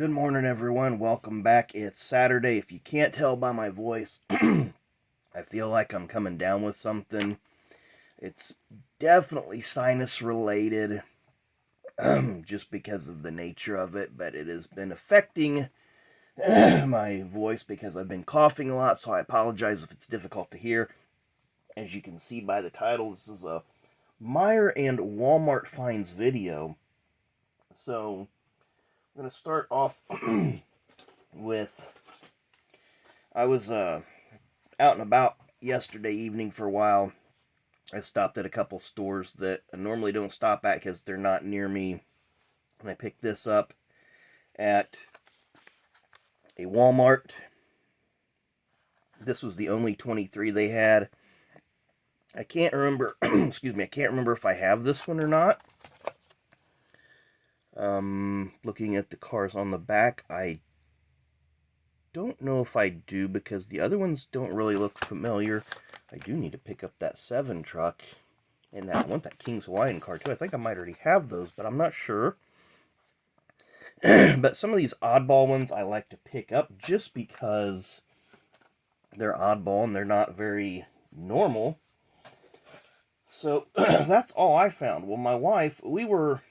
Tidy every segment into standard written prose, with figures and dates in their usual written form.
Good morning, everyone. Welcome back. It's Saturday. If you can't tell by my voice, I feel like I'm coming down with something. It's definitely sinus related, just because of the nature of it, but it has been affecting my voice because I've been coughing a lot, so I apologize if it's difficult to hear. As you can see by the title, this is a Meijer and Walmart finds video. So, I'm going to start off with I was out and about yesterday evening for a while. I stopped at a couple stores that I normally don't stop at because they're not near me. And I picked this up at a Walmart. This was the only 23 they had. I can't remember, excuse me, I can't remember if I have this one or not. Looking at the cars on the back, I don't know if I do because the other ones don't really look familiar. I do need to pick up that 7 truck and I want that King's Hawaiian car too. I think I might already have those, but I'm not sure. But some of these oddball ones I like to pick up just because they're oddball and they're not very normal. So that's all I found. Well, my wife, we were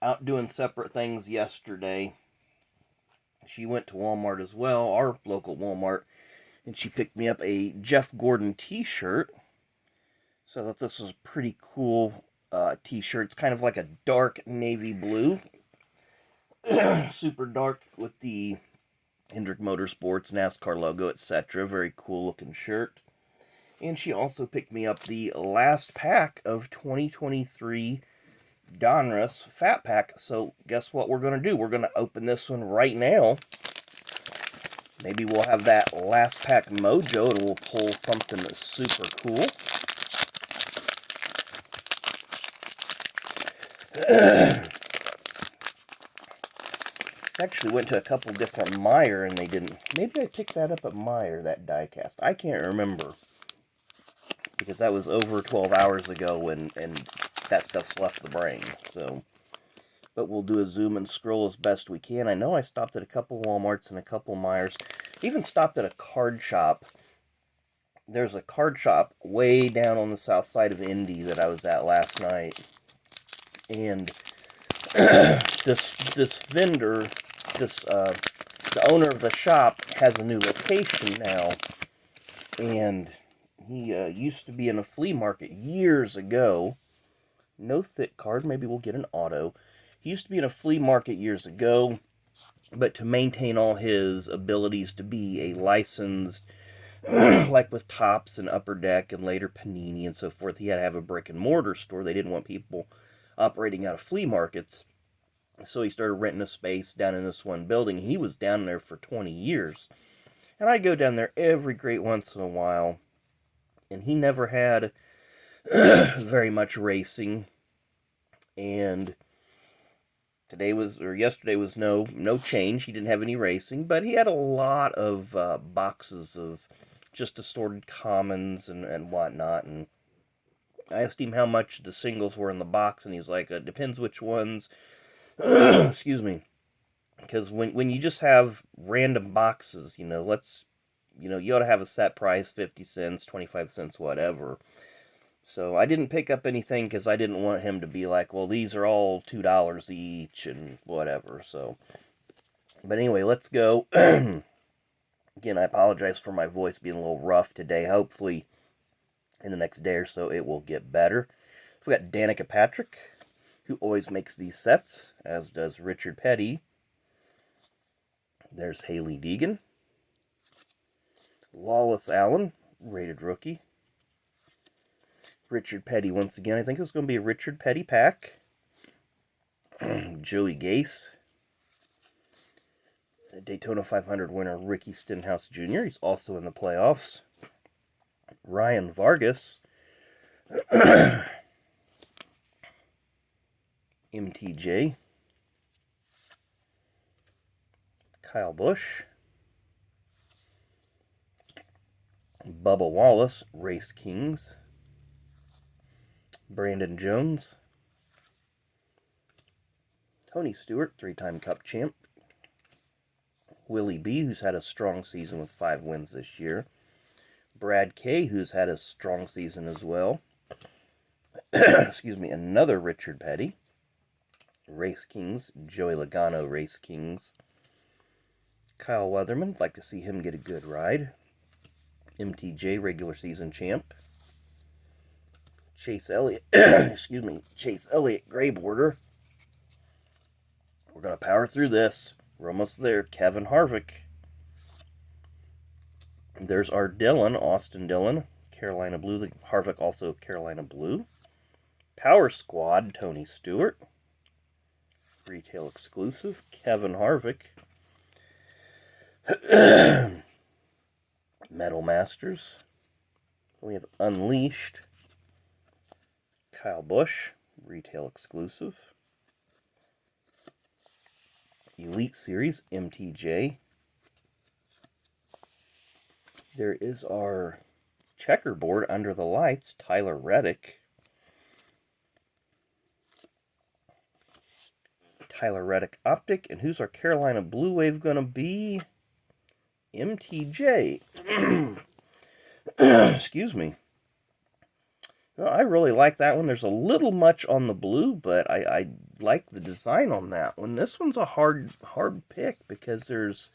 out doing separate things yesterday. She went to Walmart as well, our local Walmart, and she picked me up a Jeff Gordon t-shirt. So I thought this was a pretty cool t-shirt. It's kind of like a dark navy blue. Super dark with the Hendrick Motorsports, Nascar logo, etc. Very cool looking shirt. And she also picked me up the last pack of 2023 Donruss Fat Pack. So guess what we're going to do? We're going to open this one right now. Maybe we'll have that last pack mojo and we'll pull something super cool. Actually went to a couple different Meijer and they didn't. Maybe I picked that up at Meijer, that die cast. I can't remember. Because that was over 12 hours ago and that stuff's left the brain. So, but we'll do a zoom and scroll as best we can. I know I stopped at a couple Walmarts and a couple Meijers. Even stopped at a card shop. There's a card shop way down on the south side of Indy that I was at last night. And this vendor, the owner of the shop has a new location now. And he used to be in a flea market years ago. No thick card. Maybe we'll get an auto. He used to be in a flea market years ago, but to maintain all his abilities to be a licensed, like with Tops and Upper Deck and later Panini and so forth, he had to have a brick and mortar store. They didn't want people operating out of flea markets. So he started renting a space down in this one building. He was down there for 20 years. And I'd go down there every great once in a while. And he never had very much racing. And yesterday was no change. He didn't have any racing, but he had a lot of boxes of just assorted commons and whatnot. And I asked him how much the singles were in the box, and he's like, it depends which ones. Excuse me. Because when you just have random boxes, you ought to have a set price, 50 cents, 25 cents, whatever. So I didn't pick up anything because I didn't want him to be like, well, these are all $2 each and whatever. So, but anyway, let's go. Again, I apologize for my voice being a little rough today. Hopefully, in the next day or so, it will get better. So we got Danica Patrick, who always makes these sets, as does Richard Petty. There's Haley Deegan. Lawless Allen, rated rookie. Richard Petty once again. I think it's going to be a Richard Petty pack. Joey Gase. Daytona 500 winner Ricky Stenhouse Jr. He's also in the playoffs. Ryan Vargas. MTJ. Kyle Busch. Bubba Wallace, Race Kings. Brandon Jones. Tony Stewart, 3-time Cup champ. Willie B, who's had a strong season with 5 wins this year. Brad K, who's had a strong season as well. Excuse me, another Richard Petty. Race Kings, Joey Logano, Race Kings. Kyle Weatherman, like to see him get a good ride. MTJ, regular season champ. Chase Elliott, excuse me, Chase Elliott, gray border. We're going to power through this. We're almost there. Kevin Harvick. There's our Dillon, Austin Dillon, Carolina Blue. The Harvick also Carolina Blue. Power Squad, Tony Stewart. Retail exclusive, Kevin Harvick. Metal Masters. We have Unleashed. Kyle Busch, retail exclusive. Elite Series, MTJ. There is our checkerboard under the lights, Tyler Reddick. Tyler Reddick Optic. And who's our Carolina Blue Wave going to be? MTJ. Excuse me. Well, I really like that one. There's a little much on the blue, but I like the design on that one. This one's a hard pick because there's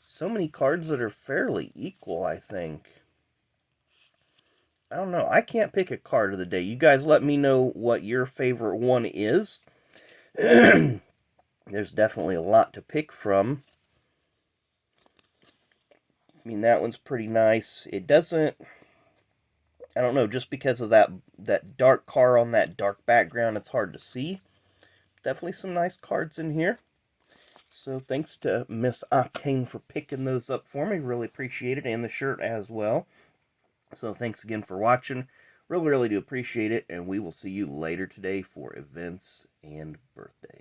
so many cards that are fairly equal, I think. I don't know. I can't pick a card of the day. You guys let me know what your favorite one is. There's definitely a lot to pick from. I mean, that one's pretty nice. It doesn't... I don't know, just because of that dark car on that dark background, it's hard to see. Definitely some nice cards in here. So thanks to Miss Octane for picking those up for me. Really appreciate it, and the shirt as well. So thanks again for watching. Really do appreciate it, and we will see you later today for events and birthdays.